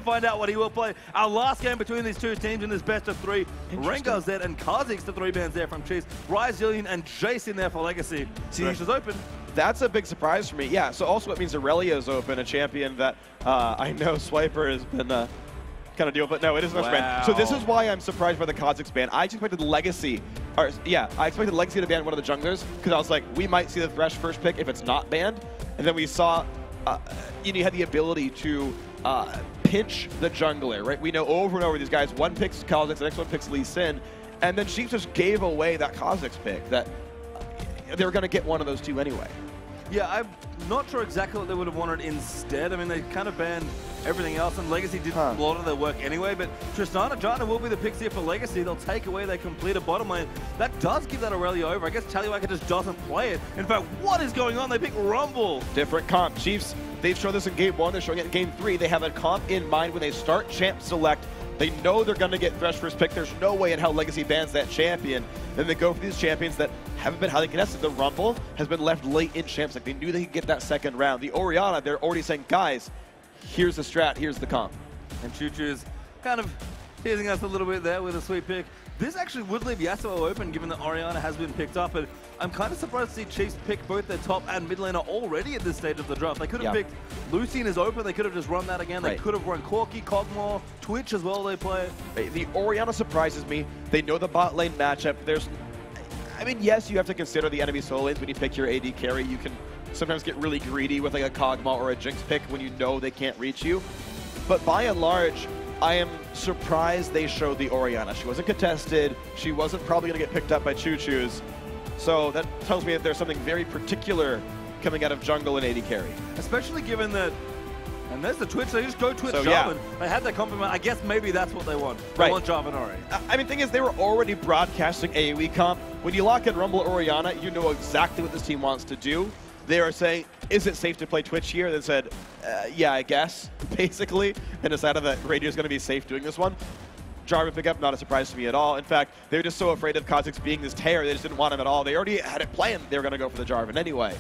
find out what he will play. Our last game between these two teams in this best of three. Rengar Zed and Kha'Zix, the 3 bans there from Chiefs. Ryze, Zilean, and Jace in there for Legacy. Thresh is open. That's a big surprise for me. Yeah, so also it means Aurelio's open, a champion that I know Swiper has been kind of deal, but no, it is not banned. So this is why I'm surprised by the Kha'Zix ban. I expected Legacy, I expected Legacy to ban one of the junglers, because I was like, we might see the Thresh first pick if it's not banned. And then we saw, you had the ability to pinch the jungler, right? We know over and over these guys, one picks Kha'Zix, the next one picks Lee Sin, and then Chiefs just gave away that Kha'Zix pick that they were going to get one of those two anyway. Yeah, I'm not sure exactly what they would have wanted instead. I mean, they kind of banned everything else, and Legacy did a lot of their work anyway, but Tristana Janna will be the picks here for Legacy. They'll take away their completed bottom lane. That does give that Aurelia over. I guess Tallywacker just doesn't play it. In fact, what is going on? They pick Rumble. Different comp. Chiefs, they've shown this in Game 1. They're showing it in Game 3. They have a comp in mind when they start Champ Select. They know they're going to get Thresh first pick. There's no way in how Legacy bans that champion. Then they go for these champions that haven't been highly contested. The Rumble has been left late in Champs. Like, they knew they could get that second round. The Orianna, they're already saying, guys, here's the strat, here's the comp. And Choo-Choo's kind of teasing us a little bit there with a sweet pick. This actually would leave Yasuo open, given that Orianna has been picked up, but I'm kind of surprised to see Chiefs pick both their top and mid laner already at this stage of the draft. They could have picked Lucian is open, they could have just run that again, they could have run Corki, Kog'Maw, Twitch as well they play. The Orianna surprises me. They know the bot lane matchup. I mean, yes, you have to consider the enemy solo lanes when you pick your AD carry. You can sometimes get really greedy with like a Kog'Maw or a Jinx pick when you know they can't reach you. But by and large, I am surprised they showed the Orianna. She wasn't contested. She wasn't probably going to get picked up by Choo-Choo's. So that tells me that there's something very particular coming out of jungle and AD carry. Especially given that, and there's the Twitch, they just go Twitch Jarvan. They had that compliment. I guess maybe that's what they want. They want Jarvan Ori. I mean, the thing is, they were already broadcasting AoE comp. When you lock in Rumble Orianna, you know exactly what this team wants to do. They are saying, is it safe to play Twitch here? They said, yeah, I guess, basically, and decided that Radio is going to be safe doing this one. Jarvan pickup, not a surprise to me at all. In fact, they were just so afraid of Kha'Zix being this tear, they just didn't want him at all. They already had it planned they were going to go for the Jarvan anyway,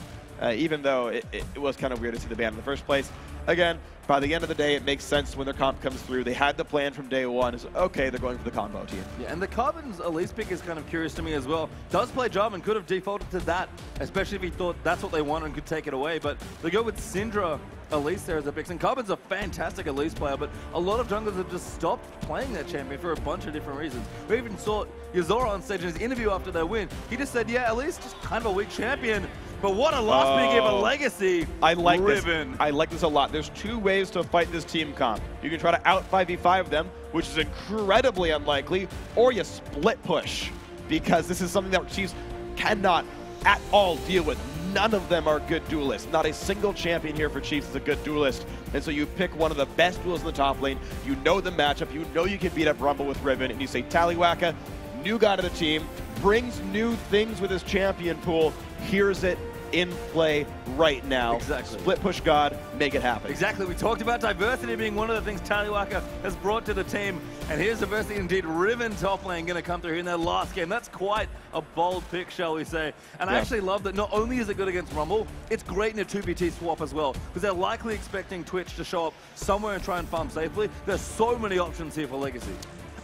even though it was kind of weird to see the ban in the first place. Again, by the end of the day, it makes sense when their comp comes through. They had the plan from day one. It's okay, they're going for the combo team. Yeah, and the Carbon's Elise pick is kind of curious to me as well. Does play Jarvan, could have defaulted to that, especially if he thought that's what they wanted and could take it away. But they go with Syndra Elise there as a pick. And Carbon's a fantastic Elise player, but a lot of junglers have just stopped playing that champion for a bunch of different reasons. We even saw Yuzora on stage in his interview after their win. He just said, yeah, Elise just kind of a weak champion. But what a loss being given Legacy. I like Riven. this. I like this a lot. There's two ways to fight this team comp. You can try to out 5v5 them, which is incredibly unlikely, or you split push, because this is something that Chiefs cannot at all deal with. None of them are good duelists. Not a single champion here for Chiefs is a good duelist. And so you pick one of the best duelists in the top lane. You know the matchup. You know you can beat up Rumble with Riven. And you say, Tallywacker, new guy to the team, brings new things with his champion pool. Here's it in play right now. Exactly. Split push God, make it happen. Exactly. We talked about diversity being one of the things Tallywacker has brought to the team. And here's diversity indeed. Riven top lane going to come through in their last game. That's quite a bold pick, shall we say. And I actually love that not only is it good against Rumble, it's great in a 2v2 swap as well. Because they're likely expecting Twitch to show up somewhere and try and farm safely. There's so many options here for Legacy.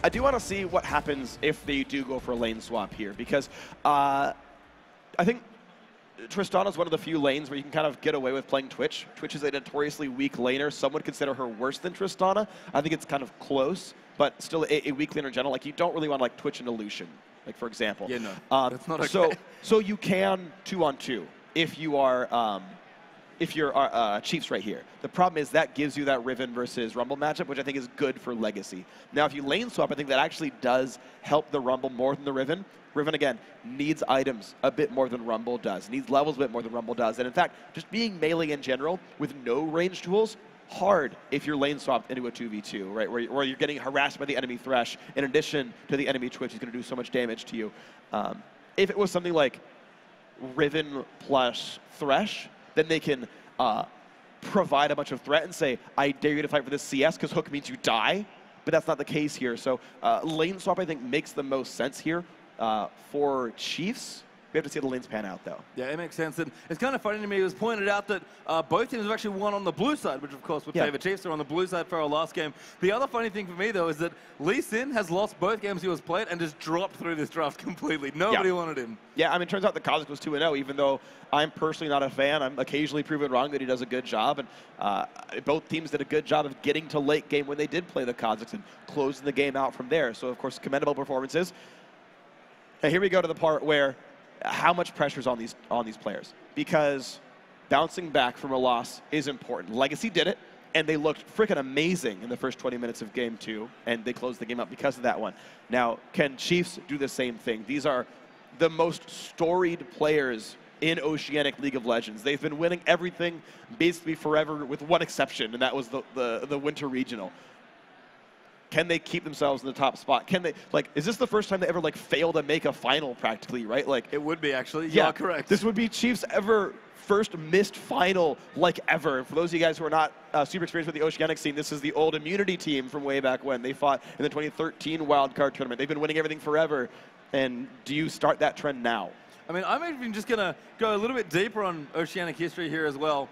I do want to see what happens if they do go for a lane swap here. Because I think Tristana is one of the few lanes where you can kind of get away with playing Twitch. Twitch is a notoriously weak laner. Some would consider her worse than Tristana. I think it's kind of close, but still a weak laner in general. Like, you don't really want like Twitch and Illusion, like, for example. Yeah, no, that's not okay. So you can 2-on-2 if you are if you're Chiefs right here. The problem is that gives you that Riven versus Rumble matchup, which I think is good for Legacy. Now, if you lane swap, I think that actually does help the Rumble more than the Riven. Riven, again, needs items a bit more than Rumble does, needs levels a bit more than Rumble does. And in fact, just being melee in general with no range tools, hard if you're lane swapped into a 2v2, right? Where you're getting harassed by the enemy Thresh in addition to the enemy Twitch is going to do so much damage to you. If it was something like Riven plus Thresh, then they can provide a bunch of threat and say, I dare you to fight for this CS because hook means you die. But that's not the case here. So lane swap, I think, makes the most sense here for Chiefs. We have to see the lanes pan out, though. Yeah, it makes sense. And it's kind of funny to me, it was pointed out that both teams have actually won on the blue side, which of course would favor Chiefs. They're on the blue side for our last game. The other funny thing for me, though, is that Lee Sin has lost both games he was played and just dropped through this draft completely. Nobody wanted him. Yeah, I mean, it turns out the Kazakhs was 2-0, even though I'm personally not a fan. I'm occasionally proven wrong that he does a good job. And both teams did a good job of getting to late game when they did play the Kazakhs and closing the game out from there. So, of course, commendable performances. And here we go to the part where how much pressure is on these players, because bouncing back from a loss is important. Legacy did it, and they looked freaking amazing in the first 20 minutes of Game 2, and they closed the game up because of that one. Now, can Chiefs do the same thing? These are the most storied players in Oceanic League of Legends. They've been winning everything basically forever with one exception, and that was the Winter Regional. Can they keep themselves in the top spot? Can they, like, is this the first time they ever, like, fail to make a final practically, right? Like, it would be, actually. Yeah, correct. This would be Chiefs' first missed final, like, ever. For those of you guys who are not super experienced with the Oceanic scene, this is the old Immunity team from way back when. They fought in the 2013 wildcard tournament. They've been winning everything forever. And do you start that trend now? I mean, I'm even just going to go a little bit deeper on Oceanic history here as well.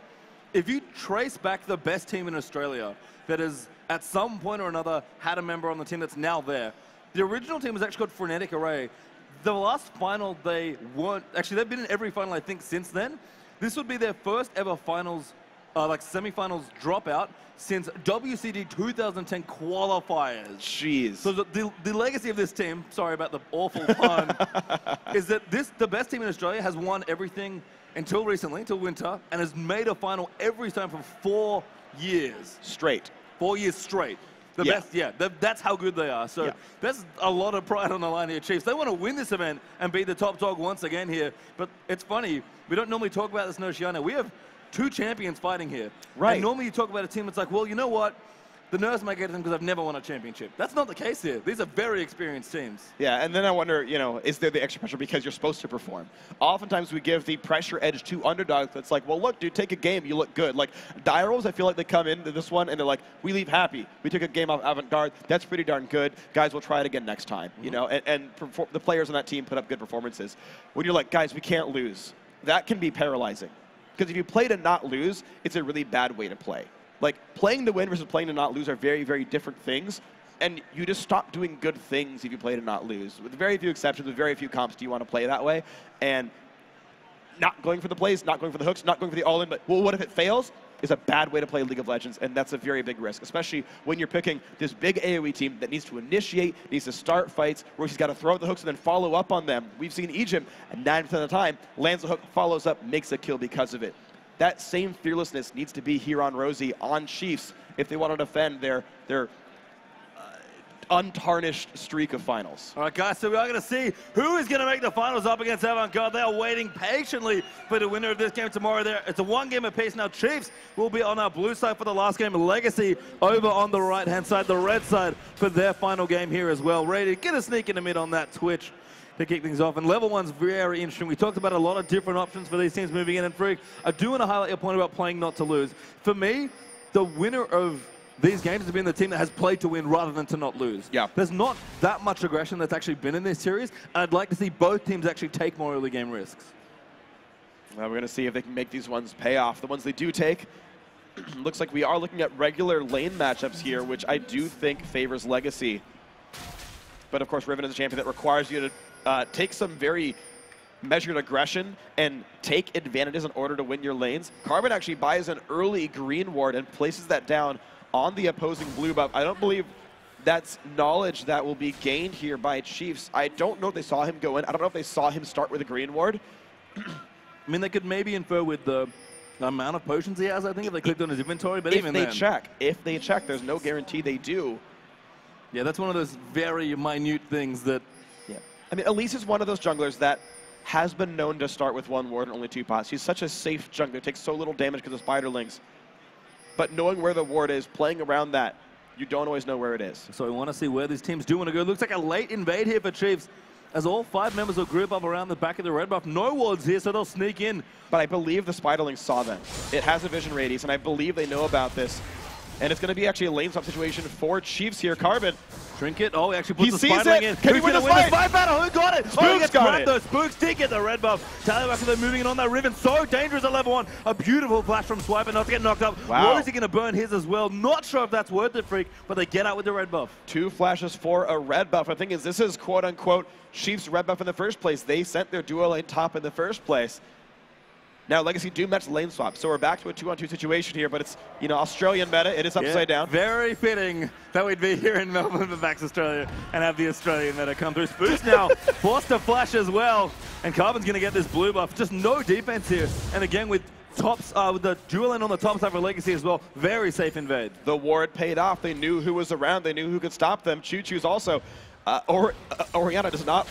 If you trace back the best team in Australia that has, at some point or another, had a member on the team that's now there, the original team was actually called Frenetic Array. The last final they weren't, actually they've been in every final I think since then. This would be their first ever finals, like semifinals dropout since WCD 2010 qualifiers. Jeez. So the legacy of this team, sorry about the awful pun, is that the best team in Australia has won everything until recently, until winter, and has made a final every time for 4 years. Straight. 4 years straight. The best, that's how good they are. So there's a lot of pride on the line here, Chiefs. They want to win this event and be the top dog once again here. But it's funny, we don't normally talk about this in Oceania. We have 2 champions fighting here. Right. And normally you talk about a team that's like, well, you know what? The Nerds might get them because I've never won a championship. That's not the case here. These are very experienced teams. Yeah, and then I wonder, you know, is there the extra pressure because you're supposed to perform? Oftentimes we give the pressure edge to underdogs. That's like, well, look, dude, take a game. You look good. Like, Dyros, I feel like they come into this one and they're like, we leave happy. We took a game off Avant-Garde. That's pretty darn good. Guys, we'll try it again next time. You know, and the players on that team put up good performances. When you're like, guys, we can't lose, that can be paralyzing. Because if you play to not lose, it's a really bad way to play. Like, playing to win versus playing to not lose are very, very different things. And you just stop doing good things if you play to not lose. With very few exceptions, with very few comps do you want to play that way. And not going for the plays, not going for the hooks, not going for the all-in, but, well, what if it fails? Is a bad way to play League of Legends, and that's a very big risk, especially when you're picking this big AoE team that needs to initiate, needs to start fights, where he's got to throw out the hooks and then follow up on them. We've seen Egypt, and 9% of the time, lands the hook, follows up, makes a kill because of it. That same fearlessness needs to be here on Rosie, on Chiefs, if they want to defend their untarnished streak of finals. All right, guys, so we are going to see who is going to make the finals up against Avant-Garde. They are waiting patiently for the winner of this game tomorrow. It's a 1 game apiece. Now, Chiefs will be on our blue side for the last game. Legacy over on the right-hand side, the red side for their final game here as well. Ready to get a sneak in the mid on that Twitch to kick things off. And level 1's very interesting. We talked about a lot of different options for these teams moving in. And Freak, I do want to highlight your point about playing not to lose. For me, the winner of these games has been the team that has played to win rather than to not lose. Yeah. There's not that much aggression that's actually been in this series. And I'd like to see both teams actually take more early game risks. Well, we're going to see if they can make these ones pay off. The ones they do take, looks like we are looking at regular lane matchups here, which I do think favors Legacy. But of course, Riven is a champion that requires you to take some very measured aggression and take advantages in order to win your lanes. Carbon actually buys an early green ward and places that down on the opposing blue buff. I don't believe that's knowledge that will be gained here by Chiefs. I don't know if they saw him go in. I don't know if they saw him start with a green ward. I mean, they could maybe infer with the amount of potions he has, I think, if they clicked on his inventory, but even then. If they check, there's no guarantee they do. Yeah, that's one of those very minute things that... Yeah. I mean, Elise is one of those junglers that has been known to start with 1 ward and only 2 pots. He's such a safe jungler, takes so little damage because of Spiderlings. But knowing where the ward is, playing around that, you don't always know where it is. So we want to see where these teams do want to go. Looks like a late invade here for Chiefs, as all 5 members will group up around the back of the red buff. No wards here, so they'll sneak in. But I believe the Spiderlings saw them. It has a vision radius, and I believe they know about this. And it's going to be actually a lane swap situation for Chiefs here. Carbon. Trinket. Oh, he actually puts He the sees Spiderling it. in. Can he Who's win gonna this fight? fight battle? Who got it? Spooks Oh, he gets got grabbed it. though. Spooks did get the red buff. Tallywacker though moving in on that Riven. So dangerous at level 1. A beautiful flash from Swiper not to get knocked up. Wow. Rosie going to burn his as well. Not sure if that's worth it, Freak, but they get out with the red buff. 2 flashes for a red buff. The thing is, this is quote-unquote Chiefs red buff in the first place. They sent their duo lane top in the first place. Now, Legacy do match the lane swap, so we're back to a 2-on-2 situation here, but it's, you know, Australian meta. It is upside down. Very fitting that we'd be here in Melbourne for PAX Australia and have the Australian meta come through. Spooks now forced to flash as well, and Carbon's going to get this blue buff. Just no defense here, and again with tops, with the dual lane on the top side for Legacy as well, very safe invade. The ward paid off. They knew who was around. They knew who could stop them. Choo Choo's also. Orianna does not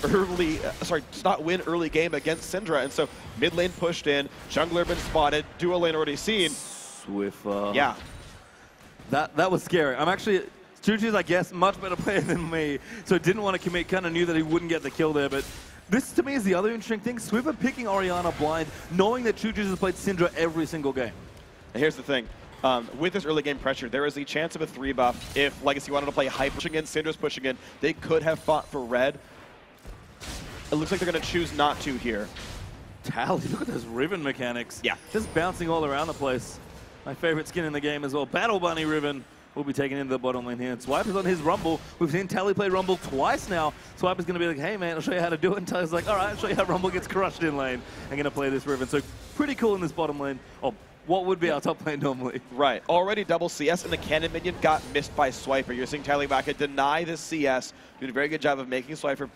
win early game against Syndra, and so mid lane pushed in, jungler been spotted, dual lane already seen. Swiffer. Yeah. That was scary. I'm actually, Choo-Choo's, I guess, much better player than me, so didn't want to commit, kind of knew that he wouldn't get the kill there, but this to me is the other interesting thing. Swiffer picking Orianna blind, knowing that Choo-Choo's has played Syndra every single game. And here's the thing. With this early game pressure, there is a chance of a 3 buff. If Legacy wanted to play high pushing in, Syndra's pushing in, they could have fought for red. It looks like they're going to choose not to here. Tally, look at those Riven mechanics. Yeah. Just bouncing all around the place. My favorite skin in the game as well. Battle Bunny Riven will be taken into the bottom lane here. And Swiper's on his Rumble. We've seen Tally play Rumble twice now. Swiper's going to be like, hey man, I'll show you how to do it. And Tally's like, all right, I'll show you how Rumble gets crushed in lane. I'm going to play this Riven. So pretty cool in this bottom lane. Oh, what would be our top lane normally. Right. Already double CS, and the cannon minion got missed by Swiper. You're seeing Tallywacker deny this CS, doing a very good job of making Swiper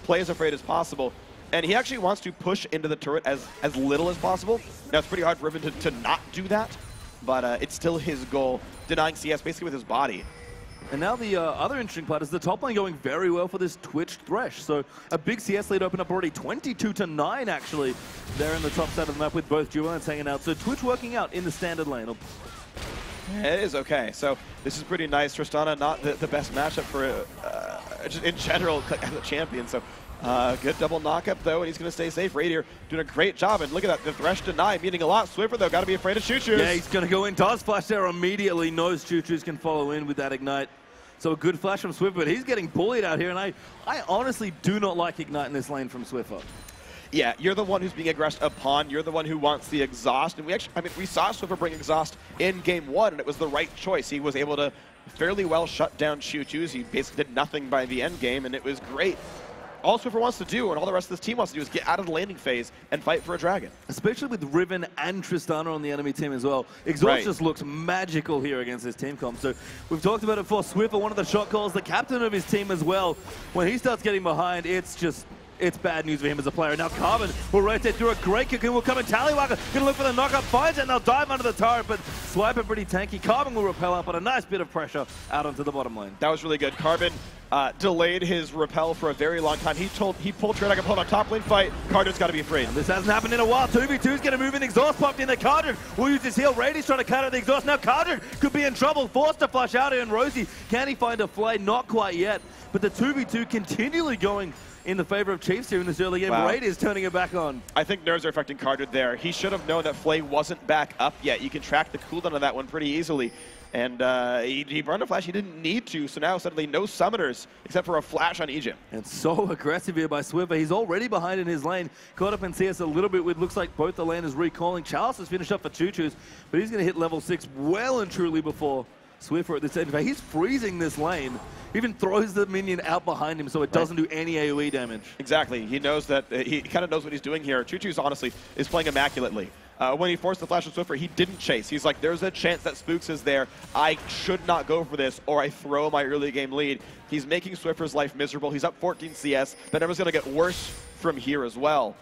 play as afraid as possible. And he actually wants to push into the turret as little as possible. Now, it's pretty hard for Riven to not do that, but it's still his goal, denying CS basically with his body. And now the other interesting part is the top lane going very well for this Twitch Thresh. So a big CS lead opened up already, 22-9 actually. They're in the top side of the map with both duo lanes hanging out. So Twitch working out in the standard lane. It is okay. So this is pretty nice. Tristana not the best matchup for just in general as a champion. So good double knockup though, and he's going to stay safe. Radier doing a great job, and look at that, the Thresh deny, meaning a lot. Swiffer though, got to be afraid of Choo-Choo's. Yeah, he's going to go in, does flash there immediately, knows Choo-Choo's can follow in with that Ignite. So a good flash from Swiffer, but he's getting bullied out here, and I honestly do not like Ignite in this lane from Swiffer. Yeah, you're the one who's being aggressed upon. You're the one who wants the exhaust, and we saw Swiffer bring exhaust in game 1, and it was the right choice. He was able to fairly well shut down Choo-Choo's. He basically did nothing by the end game, and it was great. All Swiffer wants to do, and all the rest of this team wants to do, is get out of the landing phase and fight for a dragon. Especially with Riven and Tristana on the enemy team as well. Exhaust just looks magical here against this team comp. So we've talked about it before. Swiffer, one of the shot calls, the captain of his team as well. When he starts getting behind, it's bad news for him as a player. Now Carbon will rotate through a great kick and will come in. Tallywacker gonna look for the knockup, finds it, and they'll dive under the turret, but Swiper pretty tanky. Carbon will repel up, but a nice bit of pressure out onto the bottom lane. That was really good. Carbon delayed his repel for a very long time. He pulled Treyarch hold on top lane fight. Carter's got to be afraid. This hasn't happened in a while. 2v2's gonna move in. Exhaust popped in there. Cardric will use his heal. Rady's trying to cut out the exhaust. Now Cardric could be in trouble. Forced to flush out here, and Rosie, can he find a flay? Not quite yet. But the 2v2 continually going in the favor of Chiefs here in this early game. Wow. Raid is turning it back on. I think nerves are affecting Cardric there. He should have known that Flay wasn't back up yet. You can track the cooldown of that one pretty easily. And he burned a flash. He didn't need to, so now suddenly no summoners except for a flash on Egypt. And so aggressive here by Swiffer. He's already behind in his lane. Caught up in CS a little bit with, looks like both the laners recalling. Charles has finished up for Choo-Choo's, but he's going to hit level 6 well and truly before Swiffer at this end. He's freezing this lane. Even throws the minion out behind him so it doesn't do any AoE damage. Exactly. He knows that, he kind of knows what he's doing here. Choo-Choo's honestly is playing immaculately. When he forced the flash on Swiffer, he didn't chase. He's like, there's a chance that Spooks is there. I should not go for this, or I throw my early game lead. He's making Swiffer's life miserable. He's up 14 CS. The number's going to get worse from here as well.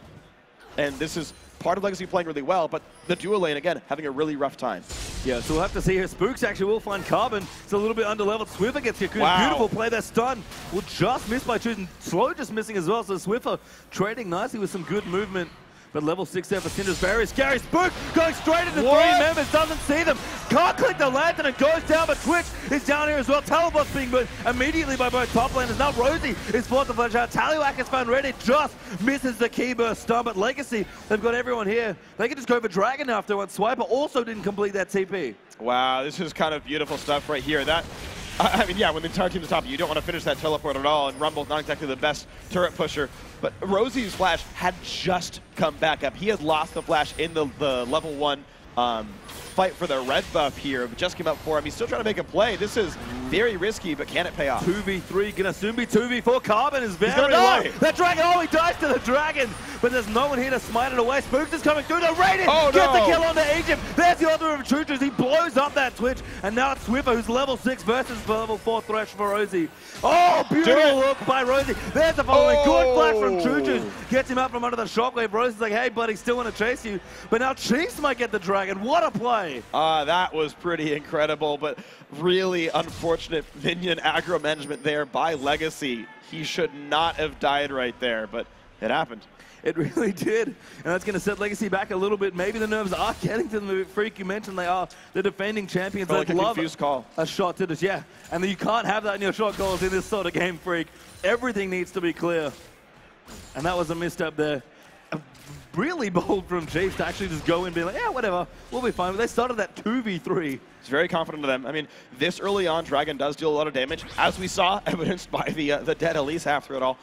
And this is part of Legacy playing really well, but the dual lane, again, having a really rough time. Yeah, so we'll have to see here. Spooks actually will find Carbon. It's a little bit under-leveled. Swiffer gets here. Wow. Beautiful play there. Stun will just miss by choosing. Slow just missing as well. So Swiffer trading nicely with some good movement. But level 6 there for Syndra's very scary. Spook going straight into 3 members, doesn't see them. Can't click the lantern and goes down, but Twitch is down here as well. Teleport's being burnt immediately by both top laners. Now Rosie is forced to flash out. Tallywack is found ready, just misses the key burst stun, but Legacy, they've got everyone here. They can just go for Dragon after one. Swiper also didn't complete that TP. Wow, this is kind of beautiful stuff right here. I mean, yeah, when the entire team's top, you don't want to finish that teleport at all, and Rumble's not exactly the best turret pusher. But Rosie's flash had just come back up. He had lost the flash in the level 1 fight for the red buff here, but just came up for him. He's still trying to make a play. This is very risky, but can it pay off? 2v3, gonna soon be 2v4. Carbon is very low. die. That dragon, oh, he dies to the dragon, but there's no one here to smite it away. Spooks is coming through. The Raiden gets the kill onto Egypt. There's the other of Choo-Choos. He blows up that Twitch, and now it's Swiffer, who's level 6 versus level 4 Thresh for Rosie. Oh, beautiful look by Rosie. There's the following. Good flash from Choo-Choos. Gets him out from under the shockwave. Rosie's like, hey, buddy, still want to chase you. But now Chiefs might get the dragon. What a play. That was pretty incredible, but really unfortunate minion aggro management there by Legacy. He should not have died right there, but it happened. It really did, and that's going to set Legacy back a little bit. Maybe the nerves are getting to them. Freak, you mentioned they are the defending champions. Like They'd a love confused call. A shot to this, yeah. And you can't have that in your shot calls in this sort of game, Freak. Everything needs to be clear. And that was a misstep there. Really bold from Chiefs to actually just go in and be like, yeah, whatever, we'll be fine. But they started that 2v3. It's very confident of them. I mean, this early on, Dragon does deal a lot of damage, as we saw, evidenced by the dead Elise after it all.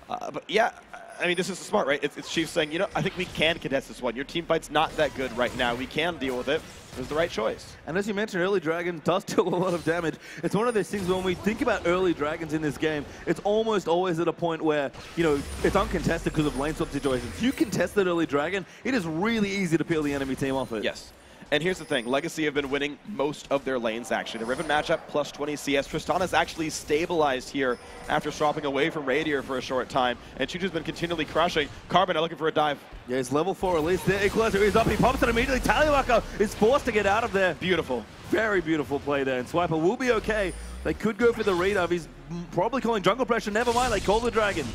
But yeah, I mean, this is smart, right? It's Chiefs saying, you know, I think we can contest this one. Your team fight's not that good right now. We can deal with it. It was the right choice. And as you mentioned, early Dragon does deal a lot of damage. It's one of those things when we think about early Dragons in this game, it's almost always at a point where, you know, it's uncontested because of lane swap situations. If you contest that early Dragon, it is really easy to peel the enemy team off it. Yes. And here's the thing, Legacy have been winning most of their lanes, actually. The Riven matchup, plus 20 CS. Tristana's actually stabilized here after swapping away from Radier for a short time, and Choo-Choo's been continually crushing. Carbon are looking for a dive. Yeah, he's level 4 at least. The Equalizer is up, he pops it immediately. Taliwaka is forced to get out of there. Beautiful. Very beautiful play there, and Swiper will be okay. They could go for the redove. He's probably calling jungle pressure. Never mind, they call the dragon.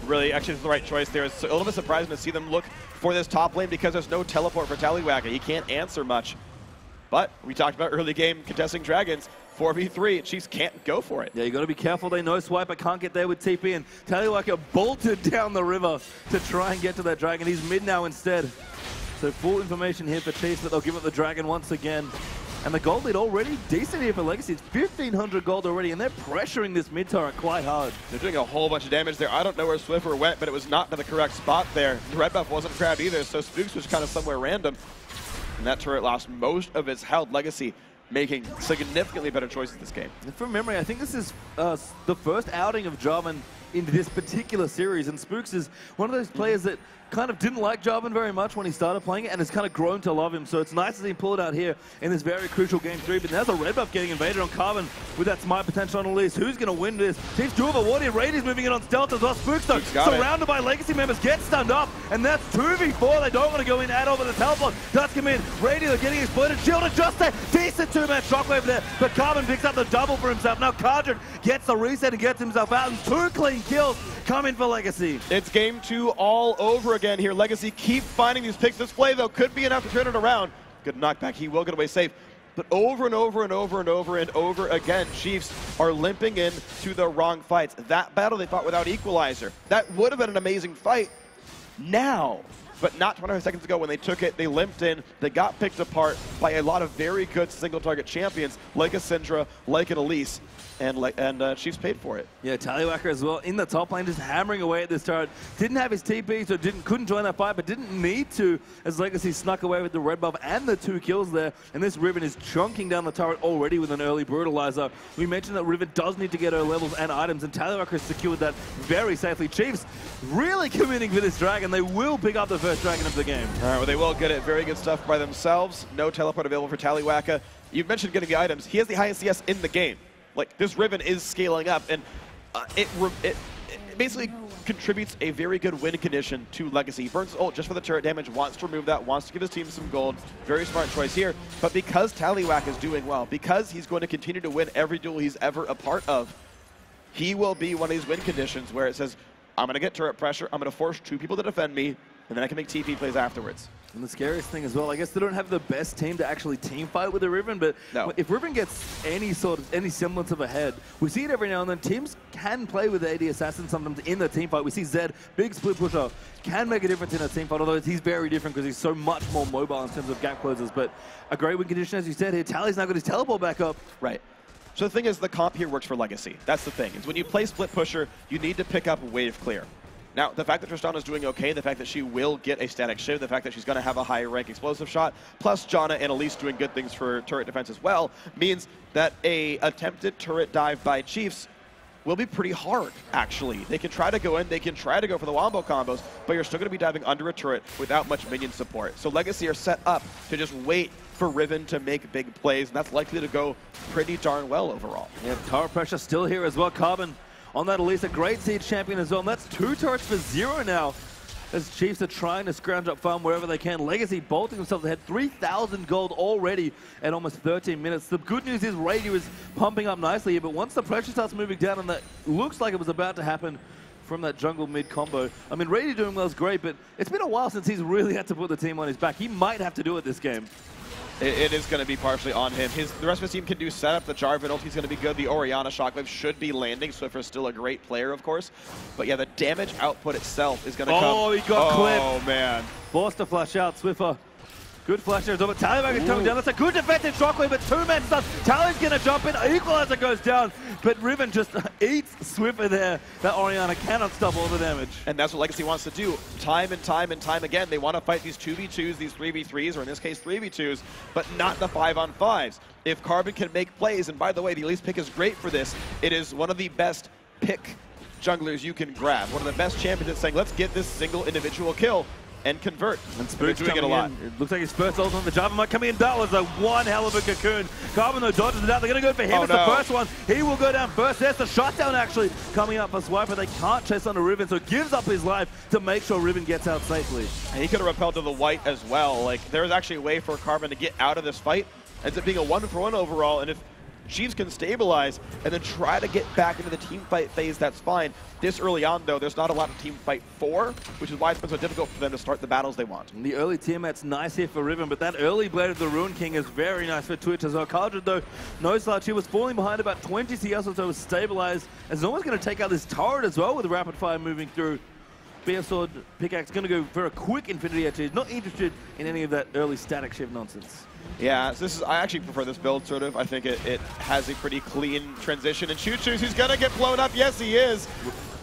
Really, actually, it's the right choice there. It's a little bit surprising to see them look for this top lane because there's no teleport for Taliwaka. He can't answer much. But we talked about early game contesting dragons. 4v3, Chiefs can't go for it. Yeah, you got to be careful. They know Swiper can't get there with TP, and Taliwaka bolted down the river to try and get to that dragon. He's mid now instead. So full information here for Chiefs that they'll give up the dragon once again. And the gold lead already decent here for Legacy. It's 1,500 gold already, and they're pressuring this mid turret quite hard. They're doing a whole bunch of damage there. I don't know where Swiffer went, but it was not to the correct spot there. The red buff wasn't grabbed either, so Spooks was kind of somewhere random. And that turret lost most of its health. Legacy making significantly better choices this game. And from memory, I think this is the first outing of Jarvan in this particular series, and Spooks is one of those players that kind of didn't like Jarvan very much when he started playing it and has kind of grown to love him. So it's nice to see him pull it out here in this very crucial game 3. But there's a red buff getting invaded on Carbon with that smite potential on Elise. Who's going to win this? Chiefs do have a ward here. Radius moving in on stealth as well. Spooks though, surrounded by Legacy members, get stunned up, and that's 2v4. They don't want to go in at all, but the teleport does come in. Radius getting exploited. Shielded just there. Decent 2-man shockwave there, but Carbon picks up the double for himself. Now Kardric gets the reset and gets himself out, and 2 clean kills coming for Legacy. It's game 2 all over again here. Legacy keep finding these picks. This play, though, could be enough to turn it around. Good knockback. He will get away safe. But over and over and over and over and over again, Chiefs are limping in to the wrong fights. That battle they fought without Equalizer. That would have been an amazing fight now. But not 25 seconds ago when they took it, they limped in, they got picked apart by a lot of very good single-target champions like a Syndra, like an Elise, and Chiefs paid for it. Yeah, Taliwaka as well in the top lane, just hammering away at this turret. Didn't have his TP, so couldn't join that fight, but didn't need to as Legacy snuck away with the red buff and the 2 kills there. And this Riven is chunking down the turret already with an early Brutalizer. We mentioned that Riven does need to get her levels and items, and Taliwaka has secured that very safely. Chiefs really committing for this dragon. They will pick up the first dragon of the game. All right, well, they will get it. Very good stuff by themselves. No teleport available for Taliwaka. You mentioned getting the items. He has the highest CS in the game. Like, this Riven is scaling up, and it basically contributes a very good win condition to Legacy. He burns his ult just for the turret damage, wants to remove that, wants to give his team some gold. Very smart choice here. But because Taliwaka is doing well, because he's going to continue to win every duel he's ever a part of, he will be one of these win conditions where it says, I'm going to get turret pressure, I'm going to force 2 people to defend me, and then I can make TP plays afterwards. And the scariest thing as well, I guess they don't have the best team to actually team fight with the Riven, but No. if Riven gets any semblance of a head, we see it every now and then. Teams can play with the AD Assassin sometimes in the team fight. We see Zed, big split pusher, can make a difference in a team fight, although he's very different because he's so much more mobile in terms of gap closers. But a great win condition, as you said here. Tally's now got his teleport back up. Right. So the thing is, the comp here works for Legacy. That's the thing. Is when you play split pusher, you need to pick up wave clear. Now, the fact that Tristana's doing okay, the fact that she will get a static shiv, the fact that she's going to have a higher rank explosive shot, plus Janna and Elise doing good things for turret defense as well, means that a attempted turret dive by Chiefs will be pretty hard, actually. They can try to go in, they can try to go for the wombo combos, but you're still going to be diving under a turret without much minion support. So Legacy are set up to just wait for Riven to make big plays, and that's likely to go pretty darn well overall. Yeah, tower pressure still here as well. Carbon on that Elise, a great Siege champion as well. And that's 2 turrets for 0 now, as Chiefs are trying to scrounge up farm wherever they can. Legacy bolting themselves ahead, 3,000 gold already at almost 13 minutes. The good news is Radio is pumping up nicely here, but once the pressure starts moving down, and that looks like it was about to happen from that jungle mid combo. I mean, Radio doing well is great, but it's been a while since he's really had to put the team on his back. He might have to do it this game. It is going to be partially on him. The rest of his team can do setup. The Jarvan ulti's going to be good. The Orianna Shockwave should be landing. Swiffer's still a great player, of course. But yeah, the damage output itself is going to come. Oh, he got clipped. Oh, man. Forced to flash out. Swiffer. Good flash there. But Tallyback is coming down. That's a good defensive Shockwave, but 2-man stuff. Tally's going to jump in. Equalizer goes down. But Riven just eats Swiffer there. That Orianna cannot stop all the damage. And that's what Legacy wants to do. Time and time and time again, they want to fight these 2v2s, these 3v3s, or in this case 3v2s, but not the 5-on-5s. If Carbon can make plays, and by the way, the Elise pick is great for this. It is one of the best pick junglers you can grab. One of the best champions that's saying, let's get this single individual kill and convert. And they're Spook's doing it a lot. It looks like his Spurt's ult on the Jarvan might come in. That was a one hell of a cocoon. Carbon though dodges it out. They're going to go for him as the first one. He will go down first. There's the shutdown actually coming up for Swiper. They can't chase on the Riven, so gives up his life to make sure Riven gets out safely. And he could have repelled to the white as well. Like, there was actually a way for Carbon to get out of this fight. Ends up being a 1-for-1 overall, and if Chiefs can stabilize and then try to get back into the team fight phase, that's fine. This early on, though, there's not a lot of team fight for, which is why it's been so difficult for them to start the battles they want. And the early Tiamat's nice here for Riven, but that early Blade of the Ruin King is very nice for Twitch as well. Kaldra, though, no slouch. He was falling behind about 20 CS or so, was stabilized, and is almost going to take out this turret as well with the rapid fire moving through. BF Sword Pickaxe going to go for a quick Infinity Edge. He's not interested in any of that early static shift nonsense. Yeah, so I actually prefer this build, sort of. I think it has a pretty clean transition. And Choo Choo's, he's going to get blown up. Yes, he is.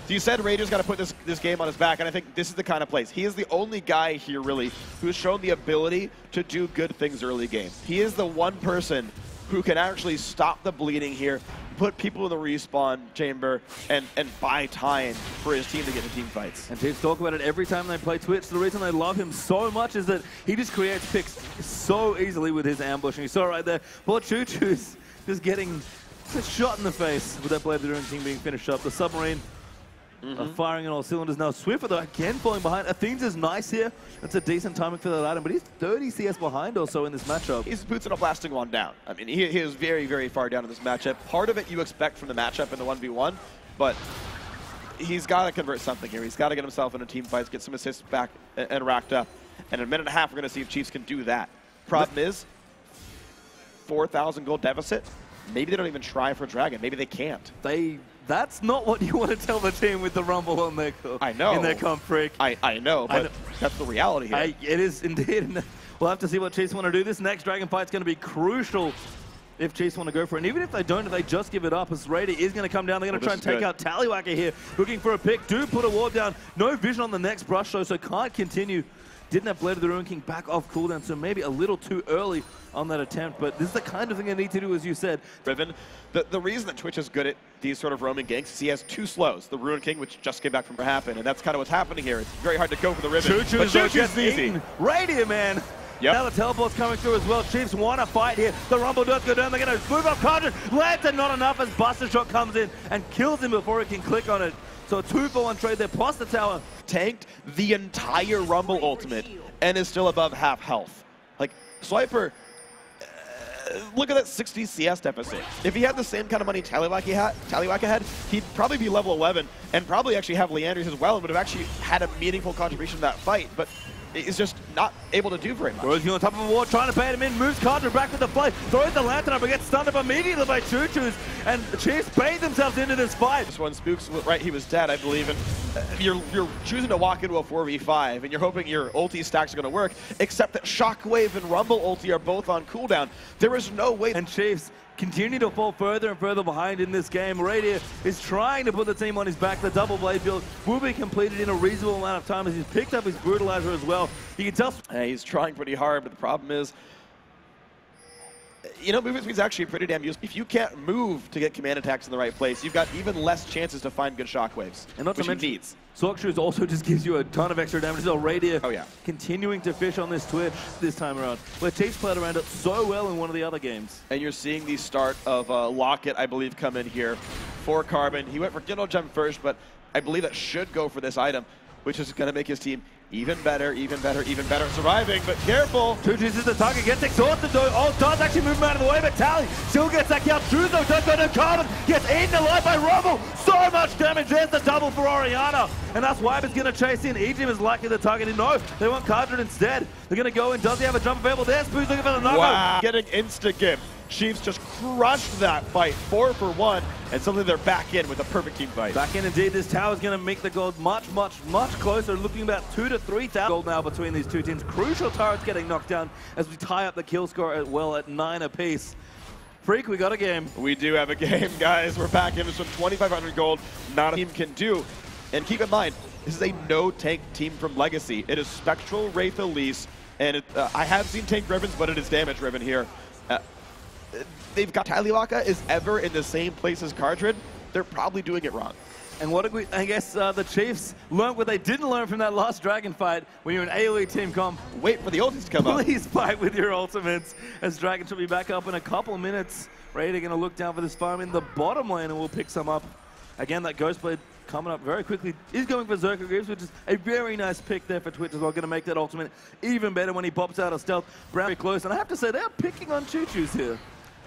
So you said Rager's got to put this game on his back, and I think this is the kind of place. He is the only guy here, really, who's shown the ability to do good things early game. He is the one person who can actually stop the bleeding here, put people in the respawn chamber, and buy time for his team to get into team fights. And teams talk about it every time they play Twitch. The reason they love him so much is that he just creates picks so easily with his ambushing. You saw right there, poor Choo Choo's just getting shot in the face with that Blade of the Ruin King being finished up. The Submarine firing on all cylinders now. Swiffer, though, again falling behind. Athene's is nice here. That's a decent timing for that item, but he's 30 CS behind also in this matchup. He's boots and a blasting one down. I mean, he is very, very far down in this matchup. Part of it you expect from the matchup in the 1v1, but he's got to convert something here. He's got to get himself into team fights, get some assists back and racked up. And in a minute and a half, we're going to see if Chiefs can do that. Problem is, 4,000 gold deficit. Maybe they don't even try for Dragon. Maybe they can't. That's not what you want to tell the team with the Rumble on their in their comp freak. I know, but that's the reality here. It is indeed. We'll have to see what Chiefs want to do. This next Dragon fight's going to be crucial if Chiefs want to go for it. And even if they don't, if they just give it up, as Raider is going to come down, they're going to try and take out Tallywacker here, looking for a pick. Do put a ward down. No vision on the next brush, though, so can't continue. Didn't have Blade of the Ruin King back off cooldown, so maybe a little too early on that attempt. But this is the kind of thing they need to do, as you said. Riven, the reason that Twitch is good at these sort of roaming ganks is he has 2 slows. The Ruin King, which just came back from happen, and that's kind of what's happening here. It's very hard to go for the Riven. But Choo Choo's easy. Radiant, man. Yep. Now the teleport's coming through as well. Chiefs want to fight here. The Rumble does go down. They're going to move up Cardin. Lands it not enough as Buster Shot comes in and kills him before he can click on it. So a 2-for-1 trade there, plus the tower. Tanked the entire Rumble ultimate and is still above half health. Like, Swiper, look at that 60 CS deficit. If he had the same kind of money Tallywacker had, he'd probably be level 11 and probably actually have Leanders as well and would have actually had a meaningful contribution to that fight. But is just not able to do very much. Rosie on top of a wall, trying to bait him in, moves Carter back with the play, throws the lantern up, and gets stunned up immediately by Choo Choos, and the Chiefs bait themselves into this fight. This one, Spooks, right, he was dead, I believe, and you're choosing to walk into a 4v5, and you're hoping your ulti stacks are going to work, except that Shockwave and Rumble ulti are both on cooldown. There is no way. And Chiefs continue to fall further and further behind in this game. Radiant is trying to put the team on his back. The double blade build will be completed in a reasonable amount of time as he's picked up his brutalizer as well. You can tell he's trying pretty hard, but the problem is, you know, movement speed is actually pretty damn useful. If you can't move to get command attacks in the right place, you've got even less chances to find good shockwaves, and not to mention, needs. Sorc Shoes also just gives you a ton of extra damage. So Radiant continuing to fish on this Twitch this time around, where Chiefs played around it so well in one of the other games. And you're seeing the start of Locket, I believe, come in here for Carbon. He went for Kindle Gem first, but I believe that should go for this item, which is going to make his team even better, even better, even better. Surviving, but careful. Choo Choos is the target, gets exhausted though. Oh, does actually move him out of the way, but Tally still gets that kill. Choos though does go to Carbon, gets eaten alive by Rumble. So much damage, there's the double for Orianna. And that's Viper's gonna chase in. Ejim is likely the target. No, they want Cardred instead. They're gonna go in, does he have a jump available? There's Spoos looking for the knockout. Wow, getting insta-gimp. Chiefs just crushed that fight, 4 for 1, and suddenly they're back in with a perfect team fight. Back in indeed. This tower is going to make the gold much, much, much closer. Looking about 2,000 to 3,000 gold now between these two teams. Crucial turrets getting knocked down as we tie up the kill score at 9 apiece. Freak, we got a game. We do have a game, guys. We're back in with some 2,500 gold. Not a team can do. And keep in mind, this is a no-tank team from Legacy. It is Spectral, Wraith, Elise, and I have seen tank Rivens, but it is damage Riven here. They've got Taliwaka is ever in the same place as Cardred. They're probably doing it wrong. And what I guess the Chiefs learned what they didn't learn from that last Dragon fight. When you're an AoE team comp, wait for the ultimates to come up. Please fight with your ultimates, as Dragon should be back up in a couple minutes. Raider going to look down for this farm in the bottom lane, and we'll pick some up. Again, that Ghostblade coming up very quickly. He's going for Zerker Greaves, which is a very nice pick there for Twitch as well. Going to make that ultimate even better when he pops out of stealth. Very close, and I have to say, they're picking on Choo Choos here.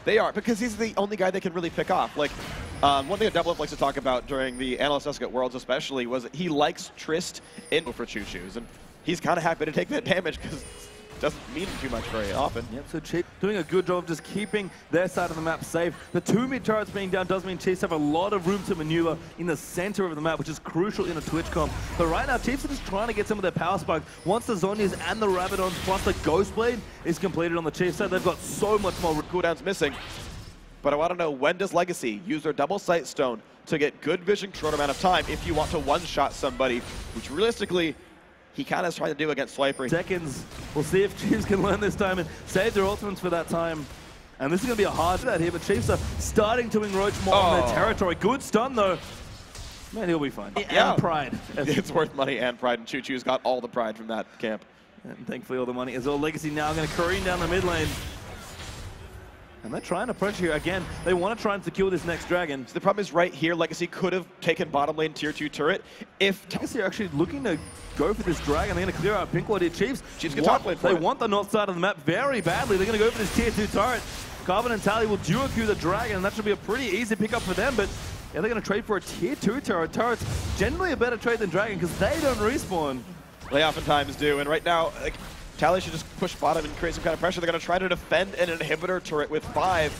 They are, because he's the only guy they can really pick off. Like, one thing that Double Up likes to talk about during the Analyst Desk at Worlds especially was that he likes Trist in for Choo Choos, and he's kind of happy to take that damage because it doesn't mean too much very often. Yep, so Chiefs doing a good job of just keeping their side of the map safe. The 2 mid turrets being down does mean Chiefs have a lot of room to maneuver in the center of the map, which is crucial in a Twitch comp. But right now, Chiefs are just trying to get some of their power spikes. Once the Zhonya's and the Rabadons plus the Ghostblade is completed on the Chiefs side, they've got so much more cooldowns missing. But I want to know, when does Legacy use their double sight stone to get good vision short amount of time if you want to one-shot somebody, which realistically, he kind of is trying to do against Swiper. Seconds. We'll see if Chiefs can learn this time and save their ultimates for that time. And this is going to be a hard that here, but Chiefs are starting to encroach more on their territory. Good stun, though. Man, he'll be fine. Yeah. And pride. It's worth money and pride, and Choo Choo's got all the pride from that camp. And thankfully all the money as well. Legacy now going to careen down the mid lane. And they're trying to pressure here again. They want to try and secure this next Dragon. So the problem is right here, Legacy could have taken bottom lane tier 2 turret. If Legacy are actually looking to go for this Dragon, they're going to clear out Pink Ward here. Chiefs get top lane for They it. want the north side of the map very badly. They're going to go for this tier 2 turret. Carbon and Tally will duo queue the Dragon, and that should be a pretty easy pickup for them. But yeah, they're going to trade for a tier 2 turret. Turret's generally a better trade than Dragon because they don't respawn. They oftentimes do, and right now, like, Tally should just push bottom and create some kind of pressure. They're going to try to defend an inhibitor turret with 5,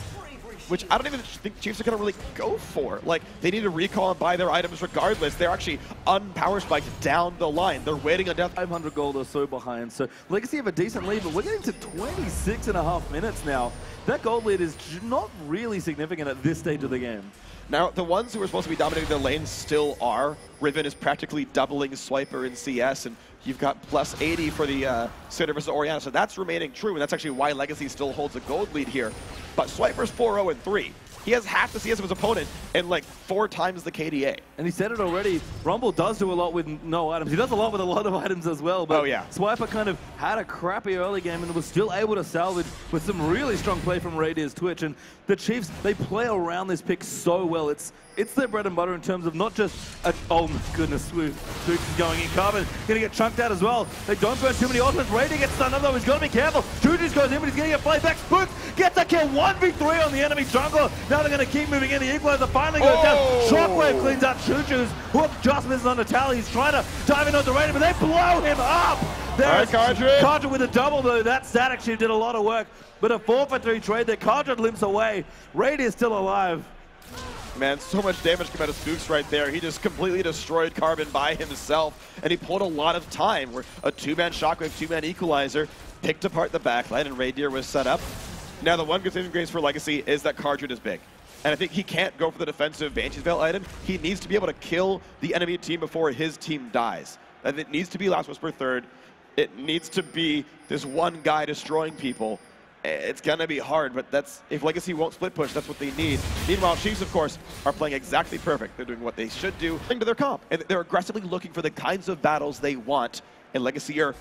which I don't even think Chiefs are going to really go for. Like, they need to recall and buy their items regardless. They're actually unpower spiked down the line. They're waiting on death. 500 gold or so behind. So Legacy have a decent lead, but we're getting to 26.5 minutes now. That gold lead is not really significant at this stage of the game. Now, the ones who are supposed to be dominating their lanes still are. Riven is practically doubling Swiper in CS, and you've got plus 80 for the Cinder versus Orianna, so that's remaining true, and that's actually why Legacy still holds a gold lead here. But Swiper's 4-0-3. He has half the CS of his opponent and like 4 times the KDA. And he said it already, Rumble does do a lot with no items. He does a lot with a lot of items as well. But Swiper kind of had a crappy early game and was still able to salvage with some really strong play from Radia's Twitch. And the Chiefs, they play around this pick so well. It's their bread and butter in terms of not just oh my goodness, Spooks is going in. Carbon gonna get chunked out as well. They don't burn too many ultimates. Radiant gets stunned up though. He's gotta be careful. Choo Choos goes in, but he's gonna get played back. Spooks gets a kill. 1v3 on the enemy jungler. Now they're gonna keep moving in. The equalizer finally goes down. Shockwave cleans out Choo Choos, who just misses on the Tally. He's trying to dive in on the Radiant, but they blow him up. There's Cardred. Cardred with a double, though. That static shift did a lot of work. But a 4-for-3 trade there. Cardred limps away. Raid is still alive. Man, so much damage came out of Spooks right there. He just completely destroyed Carbon by himself, and he pulled a lot of time where a 2-man Shockwave, 2-man Equalizer picked apart the backline, and Reindeer was set up. Now, the one good saving grace for Legacy is that Cardred is big. And I think he can't go for the defensive Banshee's Veil item. He needs to be able to kill the enemy team before his team dies. And it needs to be Last Whisper third. It needs to be this one guy destroying people. It's going to be hard, but that's if Legacy won't split push, that's what they need. Meanwhile, Chiefs, of course, are playing exactly perfect. They're doing what they should do to their comp. And they're aggressively looking for the kinds of battles they want, and Legacy are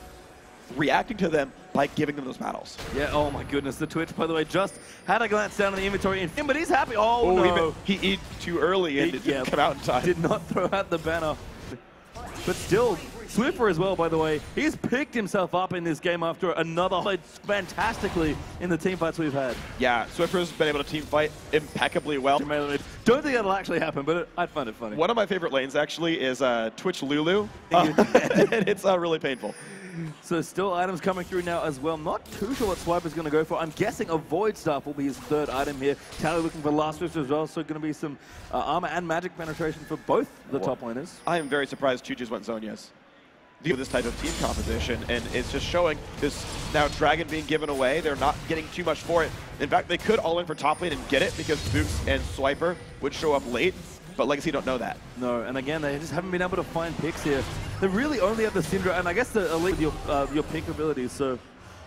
reacting to them by giving them those battles. Yeah, oh my goodness. The Twitch, by the way, just had a glance down in the inventory, but he's happy. Oh, no. He eat too early and it didn't come out in time. Did not throw out the banner. But still, Swiffer as well, by the way, he's picked himself up in this game after another played fantastically in the team fights we've had. Yeah, Swiffer's been able to team fight impeccably well. Don't think that'll actually happen, but I'd find it funny. One of my favorite lanes, actually, is Twitch Lulu, and it's really painful. So still items coming through now as well. Not too sure what Swiper's going to go for. I'm guessing a Void Staff will be his third item here. Tally looking for Last Whisper as well, so going to be some armor and magic penetration for both the top laners. I am very surprised Chuji's went Zhonya's. With this type of team composition, and it's just showing this now Dragon being given away. They're not getting too much for it. In fact, they could all in for top lane and get it because Spooks and Swiper would show up late, but Legacy don't know that. No, and again, they just haven't been able to find picks here. They really only have the Syndra, and I guess the Elite with your pick abilities, so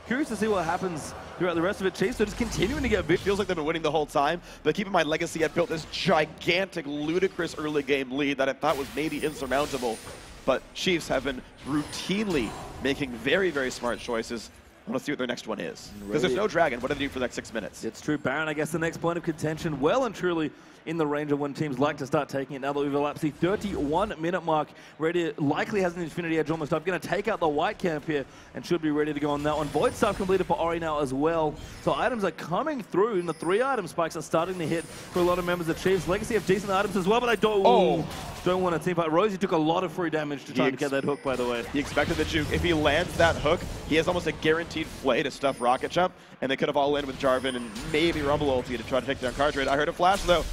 curious to see what happens throughout the rest of it. Chiefs are just continuing to get big. Feels like they've been winning the whole time, but keep in mind, Legacy had built this gigantic, ludicrous early game lead that I thought was maybe insurmountable. But Chiefs have been routinely making very, very smart choices. I want to see what their next one is. Because there's no Dragon. What do they do for the next 6 minutes? It's true. Baron, I guess, the next point of contention, well and truly in the range of when teams like to start taking it. Now that we've elapsed the 31-minute mark, Radiant likely has an Infinity Edge almost up. Going to take out the white camp here and should be ready to go on that one. Void Staff completed for Ori now as well. So items are coming through, and the 3-item spikes are starting to hit for a lot of members of Chiefs. Legacy have decent items as well, but I don't want to team fight. Rosie took a lot of free damage to try to get that hook, by the way. He expected the juke. If he lands that hook, he has almost a guaranteed play to stuff Rocket Jump, and they could have all in with Jarvan and maybe Rumble ulti to try to take down Cardred. I heard a flash, though.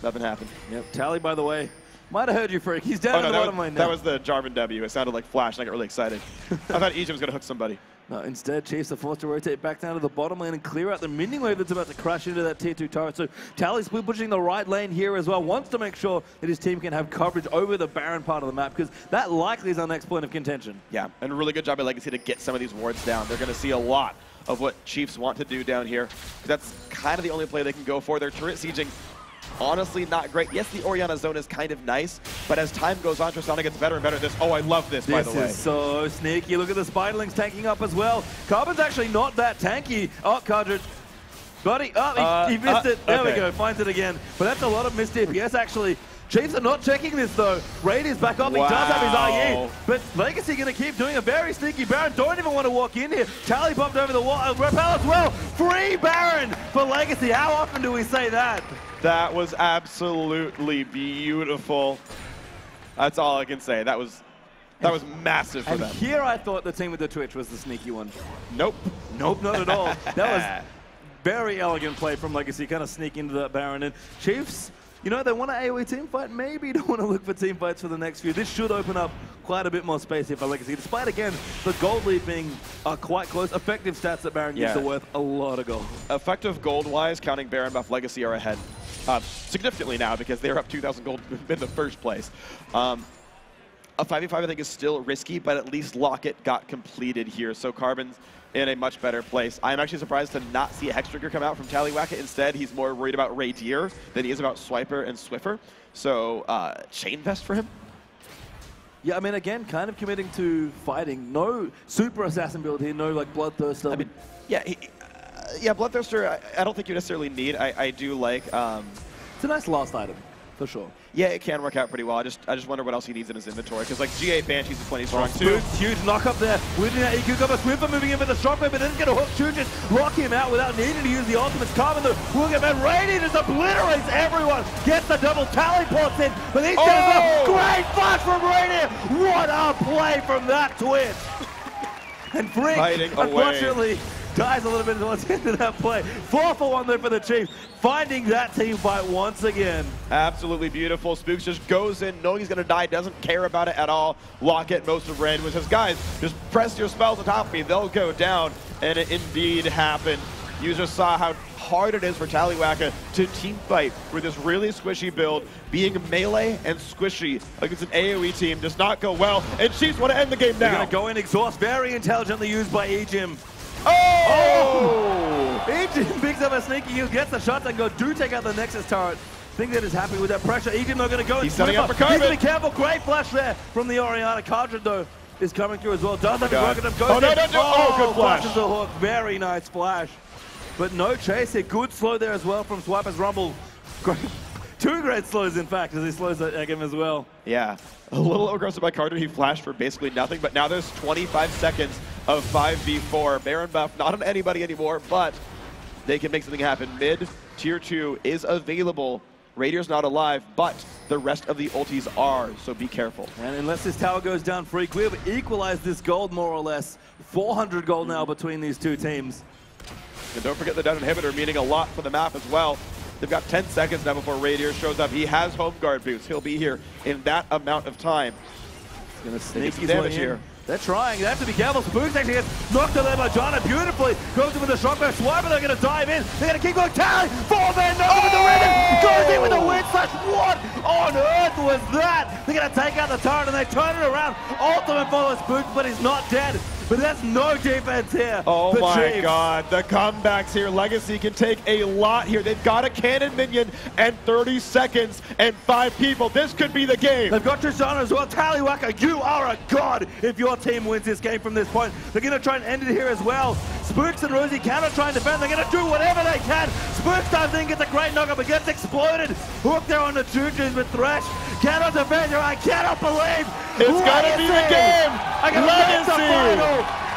Nothing happened. Yep, Tally, by the way, might have heard you, Freak. He's down in the bottom lane now. That was the Jarvan W. It sounded like flash, and I got really excited. I thought Egypt was going to hook somebody. No, instead, Chiefs are forced to rotate back down to the bottom lane and clear out the minion wave that's about to crash into that tier 2 turret. So Tally's pushing the right lane here as well, wants to make sure that his team can have coverage over the Baron part of the map, because that likely is our next point of contention. Yeah, and a really good job by Legacy to get some of these wards down. They're going to see a lot of what Chiefs want to do down here. That's kind of the only play they can go for. Their turret sieging, honestly, not great. Yes, the Orianna zone is kind of nice, but as time goes on, Tristana gets better and better at this. Oh, I love this, by the way. This is so sneaky. Look at the Spiderlings tanking up as well. Carbon's actually not that tanky. Oh, Cardred. Buddy, he missed it. There we go, finds it again. But that's a lot of missed DPS, actually. Chiefs are not checking this, though. Raid is back up. He does have his IE. But Legacy going to keep doing a very sneaky Baron. Don't even want to walk in here. Tally popped over the wall. Repel as well. Free Baron for Legacy. How often do we say that? That was absolutely beautiful. That's all I can say. That was massive for them. And here I thought the team with the Twitch was the sneaky one. Nope. Nope, not at all. That was very elegant play from Legacy, kind of sneak into that Baron. And Chiefs, you know, they want an AoE team fight. Maybe don't want to look for team fights for the next few. This should open up quite a bit more space here for Legacy. Despite, again, the gold lead being quite close. Effective stats that Baron gives are worth a lot of gold. Effective gold-wise, counting Baron buff, Legacy are ahead significantly now because they're up 2,000 gold in the first place. A 5v5 I think is still risky, but at least Locket got completed here. So Carbon's in a much better place. I'm actually surprised to not see a Hex Trigger come out from Tallywacket. Instead, he's more worried about Radier than he is about Swiper and Swiffer. So Chain Vest for him. Yeah, I mean, again, kind of committing to fighting. No super assassin build here, no like Bloodthirster. I mean, yeah, Bloodthirster, I don't think you necessarily need. I do like. It's a nice last item, for sure. Yeah, it can work out pretty well. I just wonder what else he needs in his inventory, because like G8 Banshees is plenty strong too. Huge knock up there. Losing that EQ cover. Swiffer moving in for the shockwave, but then get a hook. Chu just lock him out without needing to use the ultimates. Carbon though will get back. Radiant just obliterates everyone. Gets the double tally ports in, but he's down. Great flash from Radiant. What a play from that Twitch. And Freak, Fighting away. unfortunately, dies a little bit towards the end of that play. 4 for 1 there for the Chiefs, finding that team fight once again. Absolutely beautiful. Spooks just goes in, knowing he's going to die, doesn't care about it at all. Locket, most of Random, says, guys, just press your spells on top of me. They'll go down. And it indeed happened. You just saw how hard it is for Tallywhacker to team fight with this really squishy build. Being melee and squishy against an AoE team does not go well. And Chiefs want to end the game now. They're going to go in exhaust, very intelligently used by Ejim. Oh! Ejim picks up a sneaky heal, gets the shots, and do take out the Nexus turret. Think that is happy with that pressure. Ejim, they're going to go. He's setting up for Carbon. He's going to be careful. Great flash there from the Orianna. Cardred, though, is coming through as well. Does have a broken up. Oh, no, don't do it. Oh, good flash. Flashes the hook. Very nice flash. But no chase here. Good slow there as well from Swiper's Rumble. Two great slows, in fact, as he slows that Egem as well. Yeah, a little aggressive by Carter. He flashed for basically nothing, but now there's 25 seconds of 5v4. Baron buff, not on anybody anymore, but they can make something happen. Mid, tier 2 is available. Radior's not alive, but the rest of the ultis are, so be careful. And unless this tower goes down, Freak, we have equalized this gold more or less. 400 gold now between these two teams. And don't forget the down inhibitor, meaning a lot for the map as well. They've got 10 seconds now before Radior shows up. He has home guard boots. He'll be here in that amount of time. He's going to sneak his damage way here. They're trying. They have to be careful. Spooks actually gets knocked away by Jana beautifully. Goes in with the shotgun. Swiper, they're going to dive in. They're going to keep going. Tally! 4-man knock with the ribbon. Goes in with the wind slash. What on earth was that? They're going to take out the turret and they turn it around. Ultimate follows Spooks, but he's not dead. But there's no defense here. Oh my Chiefs. God, the comebacks here. Legacy can take a lot here. They've got a cannon minion and 30 seconds and 5 people. This could be the game. They've got Tristana as well. Tallywhacker, you are a god if your team wins this game from this point. They're going to try and end it here as well. Spooks and Rosie cannot try and defend. They're going to do whatever they can. Spooks dives in, gets a great knockup, but gets exploded. Hook there on the Juju's with Thresh. Cannot defend her. I cannot believe. It's got to be the game. I can make the final.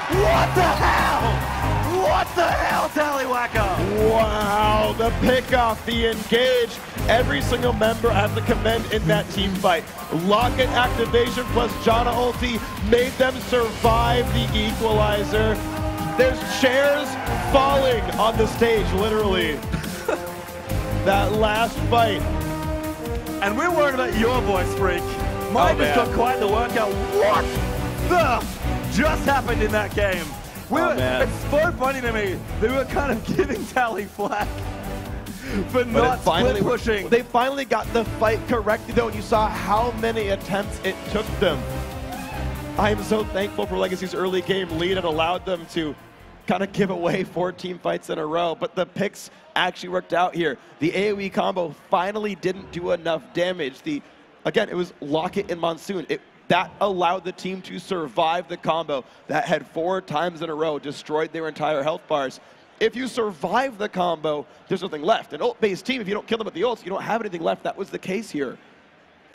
What the hell? What the hell, Tallywhacker? Wow, the pickoff, the engage. Every single member has to commend in that team fight. Locket activation plus Jana ulti made them survive the equalizer. There's chairs falling on the stage, literally. That last fight. And we're worried about your voice, Freak. Mine just got quite the workout. What the just happened in that game? It's so funny to me. They were kind of giving Tally flack for not split pushing. They finally got the fight corrected, though, and you saw how many attempts it took them. I am so thankful for Legacy's early game lead. It allowed them to kind of give away 4 team fights in a row, but the picks actually worked out here. The AoE combo finally didn't do enough damage. Again, it was Locket and Monsoon. That allowed the team to survive the combo that had 4 times in a row destroyed their entire health bars. If you survive the combo, there's nothing left. An ult-based team, if you don't kill them at the ults, you don't have anything left. That was the case here.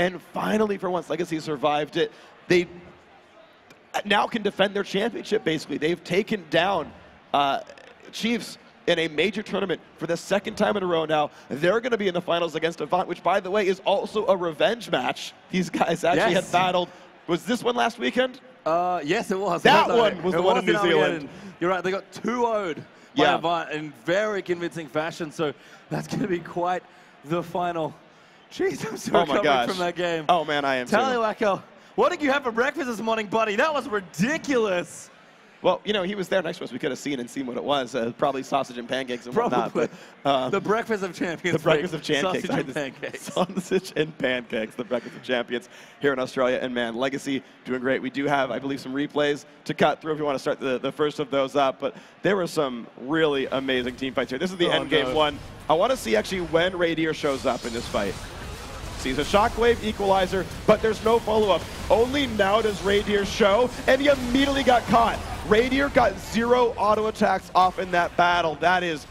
And finally, for once, Legacy survived it. They now can defend their championship, basically. They've taken down Chiefs in a major tournament for the 2nd time in a row now. They're going to be in the finals against Avant, which, by the way, is also a revenge match. These guys actually had battled. Was this one last weekend? Yes, it was. That one was the one in New Zealand. You're right. They got 2-0'd by Avant in very convincing fashion. So that's going to be quite the final. Jeez, I'm so recovering from that game. Oh, man, I am too. Tallywhacker, what did you have for breakfast this morning, buddy? That was ridiculous. Well, you know, he was there next to us. We could have seen and seen what it was. Probably sausage and pancakes and whatnot. But, the breakfast of champions. The breakfast of pancakes. Sausage and pancakes. Sausage and pancakes, the breakfast of champions here in Australia. And, man, Legacy doing great. We do have, I believe, some replays to cut through if you want to start the first of those up. But there were some really amazing team fights here. This is the end game one. I want to see, actually, when Radior shows up in this fight. He's a Shockwave equalizer, but there's no follow-up. Only now does Radior show, and he immediately got caught. Radior got 0 auto attacks off in that battle. That is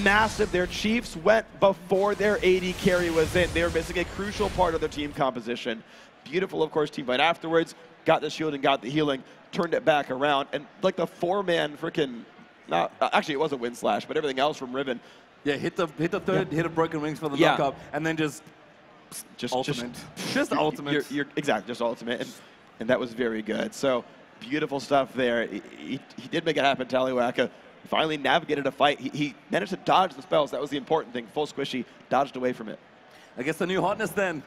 massive. Their Chiefs went before their AD carry was in. They were missing a crucial part of their team composition. Beautiful, of course, team fight afterwards. Got the shield and got the healing, turned it back around, and like the 4-man freaking, actually it was a wind slash, but everything else from Riven. Yeah, hit the third, hit a broken wings for the knockup, and then just ultimate. Just ultimate. Exactly, just ultimate, and that was very good. So Beautiful stuff there. He did make it happen, Taliwaka. Finally navigated a fight. He managed to dodge the spells. That was the important thing. Full squishy, dodged away from it. I guess the new hotness then.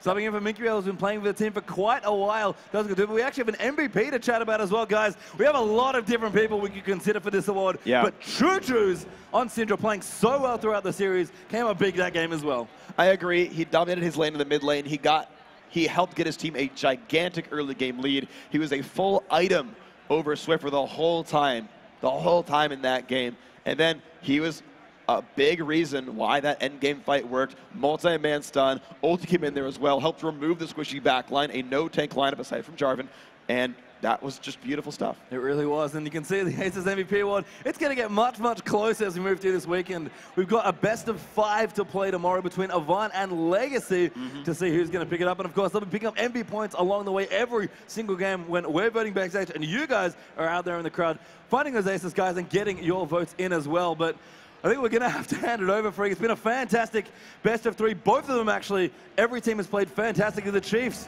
Subbing in for Minkyriel, who's been playing with the team for quite a while. Does good, but we actually have an MVP to chat about as well, guys. We have a lot of different people we could consider for this award. Yeah. But Choo-Choo's on Syndra playing so well throughout the series. Came up big that game as well. I agree. He dominated his lane in the mid lane. He helped get his team a gigantic early game lead. He was a full item over Swiffer the whole time in that game. And then he was a big reason why that end game fight worked. Multi-man stun. Ulti came in there as well. Helped remove the squishy backline. A no-tank lineup aside from Jarvan. And that was just beautiful stuff. It really was. And you can see the Aces MVP award. It's going to get much, much closer as we move through this weekend. We've got a best of 5 to play tomorrow between Avant and Legacy to see who's going to pick it up. And of course, they'll be picking up MVP points along the way every single game when we're voting backstage. And you guys are out there in the crowd finding those Aces guys and getting your votes in as well. But I think we're going to have to hand it over, Freak. It's been a fantastic best of 3. Both of them, actually. Every team has played fantastically. The Chiefs,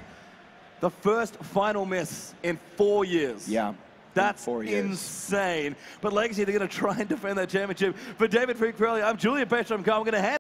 the first final miss in 4 years. Yeah. That's 4 years. insane. But Legacy, they're going to try and defend that championship. For David Freak Pirelli, I'm Julian Petra. I'm going to hand